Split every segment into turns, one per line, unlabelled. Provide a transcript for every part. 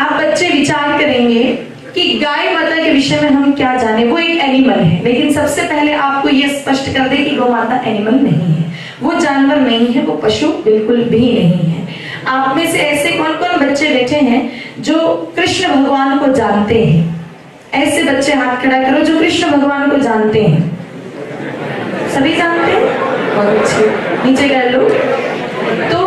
आप बच्चे विचार करेंगे कि गाय माता के विषय में हम क्या जाने, वो एक एनिमल है। लेकिन सबसे पहले आपको ये स्पष्ट कर दे कि गौ माता एनिमल नहीं है, वो जानवर नहीं है, वो पशु बिल्कुल भी नहीं है। आप में से ऐसे कौन कौन बच्चे बैठे हैं जो कृष्ण भगवान को जानते हैं? ऐसे बच्चे हाथ खड़ा करो जो कृष्ण भगवान को जानते हैं। सभी जानते हैं? बहुत अच्छे, नीचे कर लो। तो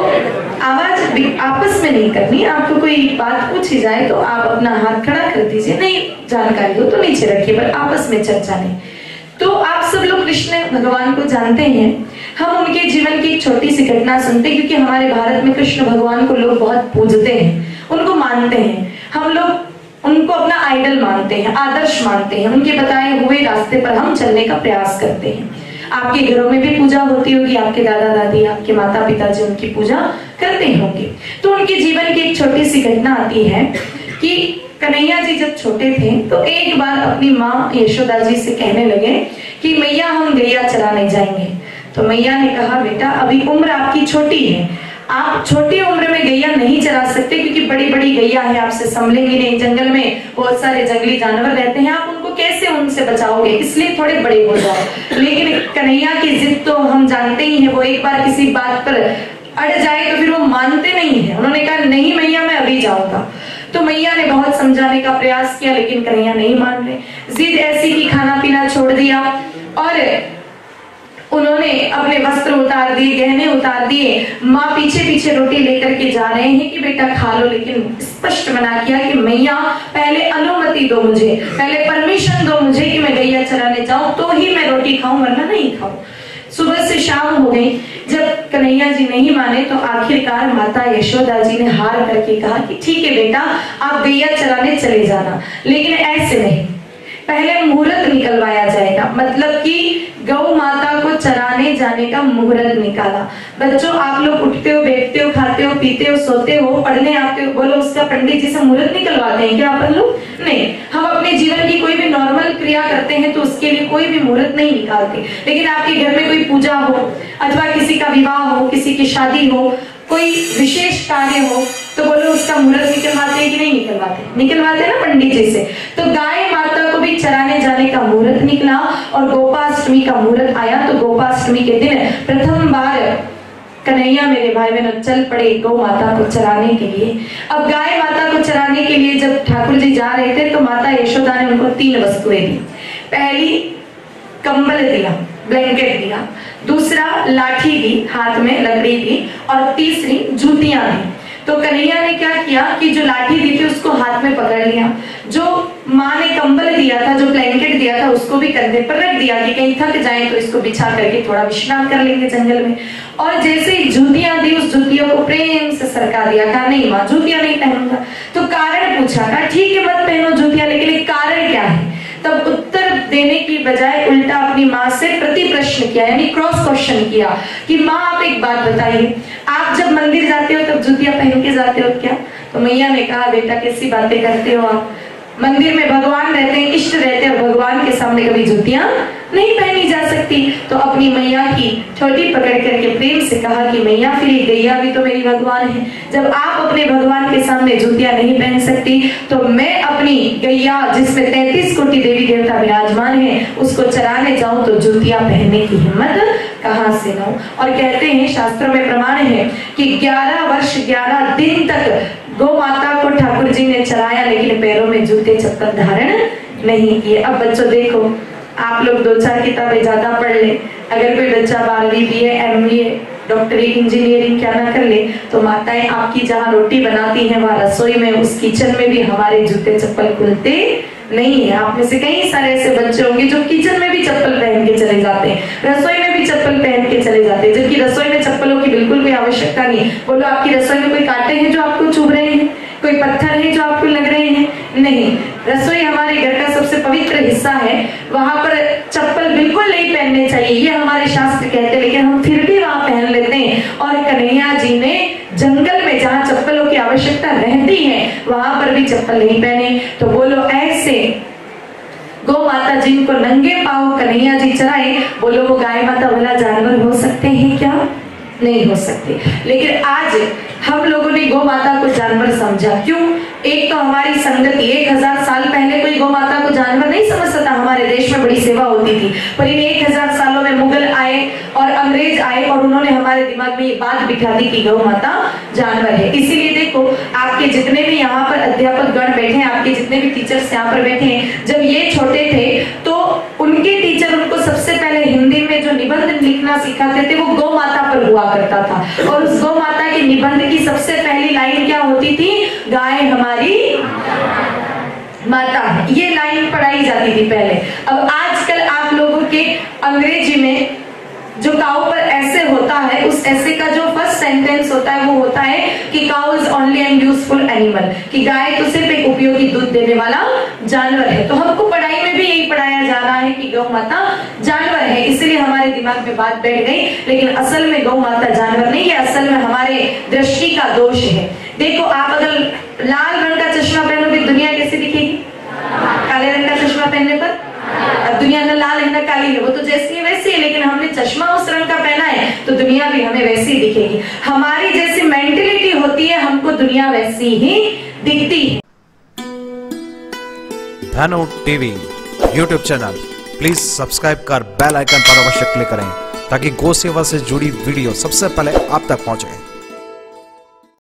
आवाज आपस में नहीं करनी, आपको कोई बात पूछी जाए तो आप अपना हाथ खड़ा कर दीजिए, नहीं जानकारी हो तो नीचे रखिए, पर आपस में चर्चा नहीं। तो आप सब लोग कृष्ण भगवान को जानते हैं। हम उनके जीवन की एक छोटी सी घटना सुनते हैं, क्योंकि हमारे भारत में कृष्ण भगवान को लोग बहुत पूजते हैं, उनको मानते हैं। हम लोग उनको अपना आइडल मानते हैं, आदर्श मानते हैं, उनके बताए हुए रास्ते पर हम चलने का प्रयास करते हैं। आपके घरों में भी पूजा होती होगी, आपके दादा दादी, आपके माता पिता जी उनकी पूजा करते होंगे। तो उनके जीवन की एक छोटी सी घटना आती है कि कन्हैया जी जब छोटे थे तो एक बार अपनी माँ यशोदा जी से कहने लगे कि मैया हम गैया चराने जाएंगे। तो मैया ने कहा बेटा अभी उम्र आपकी छोटी है, आप छोटी उम्र में गैया नहीं चरा सकते, क्योंकि बड़ी बड़ी गैया है, आपसे संभलेंगी नहीं, जंगल में बहुत सारे जंगली जानवर रहते हैं, आप उनको कैसे उनसे बचाओगे, इसलिए थोड़े बड़े हो जाओ। लेकिन कन्हैया की जिद तो हम जानते ही हैं, वो एक बार किसी बात पर अड़ जाए तो फिर वो मानते नहीं है। उन्होंने कहा नहीं मैया मैं अभी जाऊंगा। तो मैया ने बहुत समझाने का प्रयास किया, लेकिन कन्हैया नहीं मान रहे। जिद ऐसी कि खाना पीना छोड़ दिया और उन्होंने अपने वस्त्र उतार दिए, गहने उतार दिए। माँ पीछे पीछे रोटी लेकर के जा रहे हैं कि बेटा खा लो, लेकिन स्पष्ट मना किया कि मैया पहले अनुमति दो मुझे, पहले परमिशन दो मुझे कि मैं गैया चराने जाऊं तो ही मैं रोटी खाऊं, वरना नहीं खाऊं। सुबह से शाम हो गई, जब कन्हैया जी नहीं माने तो आखिरकार माता यशोदा जी ने हार करके कहा कि ठीक है बेटा आप गैया चराने चले जाना, लेकिन ऐसे नहीं, पहले मुहूर्त निकलवाया जाएगा। मतलब कि गौ माता को चराने जाने का मुहूर्त निकाला। बच्चों आप लोग उठते हो, बैठते हो, खाते हो, पीते हो, सोते हो, पढ़ने आते हो, बोलो उसका पंडित जी से मुहूर्त निकलवाते हैं क्या अपन लोग? नहीं। हम अपने जीवन की कोई भी नॉर्मल क्रिया करते हैं तो उसके लिए कोई भी मुहूर्त नहीं निकालते। लेकिन आपके घर में कोई पूजा हो अथवा किसी का विवाह हो, किसी की शादी हो, कोई विशेष कार्य हो, तो बोलो उसका मुहूर्त निकलवाते हैं कि नहीं निकलवाते? निकलवाते ना पंडित जी से। तो गाय माता को भी चराने जाने का मुहूर्त निकला और गोपाष्टमी का मुहूर्त आया। तो गोपाष्टमी के दिन प्रथम बार कन्हैया मेरे भाई बहन चल पड़े गौ माता को चराने के लिए। अब गाय माता को चराने के लिए जब ठाकुर जी जा रहे थे तो माता यशोदा ने उनको 3 वस्तुएं दी। पहली कंबल दिया, ब्लैंकेट दिया, दूसरा लाठी दी, हाथ में लकड़ी दी, और तीसरी जूतियां दी। तो कन्हैया ने क्या किया कि जो लाठी दी थी उसको हाथ में पकड़ लिया, जो माँ ने कंबल दिया था, जो ब्लैंकेट दिया था उसको भी कंधे पर रख दिया कि कहीं थक जाए तो इसको बिछा करके थोड़ा विश्राम कर लेंगे जंगल में। और जैसे ही जूतियां दी उस जूतियों को प्रेम से सरका दिया, कहा नहीं माँ जूतियां नहीं पहनूंगा। तो कारण पूछा, कहा ठीक है मत पहनो जूतियां, लेकिन कारण क्या है? तब उत्तर देने की बजाय उल्टा अपनी माँ से प्रति प्रश्न किया, यानी क्रॉस क्वेश्चन किया कि माँ आप एक बात बताइए, आप जब मंदिर जाते हो तब जूतियां पहन के जाते हो क्या? तो मैया ने कहा बेटा कैसी बातें करते हो आप, मंदिर में भगवान रहते हैं, इष्ट रहते हैं, भगवान के सामने कभी जूतियां नहीं पहनी जा सकती। तो अपनी मैया की छोटी पकड़ करके प्रेम से कहा कि मैया फिर गैया भी तो मेरी भगवान है, जब आप अपने भगवान के सामने जूतियां नहीं पहन सकती तो मैं अपनी गैया जिसमें 33 कोटि देवी देवता विराजमान है उसको चराने जाऊं तो जूतियां पहनने की हिम्मत कहां से लाऊं। और कहते हैं शास्त्रों में प्रमाण है कि 11 वर्ष 11 दिन तक गौ माता को ठाकुर जी ने चराया, लेकिन पैरों में जूते चप्पल धारण नहीं किए। अब बच्चों देखो, आप लोग 2-4 किताबें ज्यादा पढ़ ले, अगर कोई बच्चा 12वीं BA MBA डॉक्टरी इंजीनियरिंग क्या ना कर ले, तो माताएं आपकी जहाँ रोटी बनाती हैं वहाँ रसोई में उस किचन में भी हमारे जूते चप्पल खुलते नहीं है। आप में से कई सारे ऐसे बच्चे होंगे जो किचन में भी चप्पल पहन के चले जाते हैं, रसोई में भी चप्पल पहन के चले जाते हैं, जबकि रसोई में चप्पलों की बिल्कुल कोई आवश्यकता नहीं। बोलो आपकी रसोई में कोई कांटे हैं जो आपको चुभ रहे हैं, कोई पत्थर है जो आपको लग रहे हैं? नहीं, रसोई हमारे घर का सबसे पवित्र हिस्सा है, वहां पर चप्पल बिल्कुल नहीं पहनने चाहिए, ये हमारे शास्त्र कहते हैं, लेकिन हम फिर भी वहां पहन लेते हैं। और कन्हैया जी ने जंगल में जहाँ चप्पलों की आवश्यकता रहती है वहां पर भी चप्पल नहीं पहने। तो बोलो ऐसे गौ माता जिनको नंगे पांव कन्हैया जी चराए, बोलो वो गाय माता वाला जानवर हो सकते हैं क्या? नहीं हो सकते। लेकिन आज हम लोगों ने गौ माता को जानवर समझा, क्यों? एक तो हमारी संगति, 1000 साल पहले कोई गौ माता को जानवर नहीं समझता था, हमारे देश में बड़ी सेवा होती थी, पर इन 1000 सालों में मुगल आए और अंग्रेज आए और उन्होंने हमारे दिमाग में ये बात बिठा दी कि गौ माता जानवर है। इसीलिए देखो आपके जितने भी यहाँ पर अध्यापक गण बैठे हैं, आपके जितने भी टीचर्स यहाँ पर बैठे हैं, जब ये छोटे थे तो उनके टीचर उनको सबसे पहले हिंदी में जो निबंध लिखना सिखाते थे वो गौ माता पर हुआ करता था, और उस गौ माता के निबंध की सबसे पहली लाइन क्या होती थी? गाय हमारी माता है, ये लाइन पढ़ाई जाती थी पहले। अब आजकल आप लोगों के अंग्रेजी में जो काउ पर ऐसे होता है, उस ऐसे का जो फर्स्ट सेंटेंस होता है वो होता है कि cow is only and useful animal, कि गाय तो सिर्फ एक उपयोगी दूध देने वाला जानवर है। तो हमको पढ़ाई में भी यही पढ़ाया जा रहा है कि गौ माता जानवर है, इसलिए हमारे दिमाग में बात बैठ गई, लेकिन असल में गौ माता जानवर नहीं है, असल में हमारे दृष्टि का दोष है। देखो आप अगर लाल रंग का चश्मा पहनोगे दुनिया कैसी दिखेगी? काले रंग का चश्मा पहनने पर अब दुनिया ना लाल है ना काली है, वो तो जैसी है वैसी है, लेकिन हमने चश्मा उस रंग का पहना है तो दुनिया भी हमें वैसी दिखेगी। हमारी जैसी मेंटेलिटी होती है, हमको दुनिया वैसी ही दिखती है।
धनु TV YouTube channel please subscribe कर बेल आइकन पर अवश्य क्लिक करें ताकि गौ सेवा से जुड़ी वीडियो सबसे पहले आप तक पहुंचे।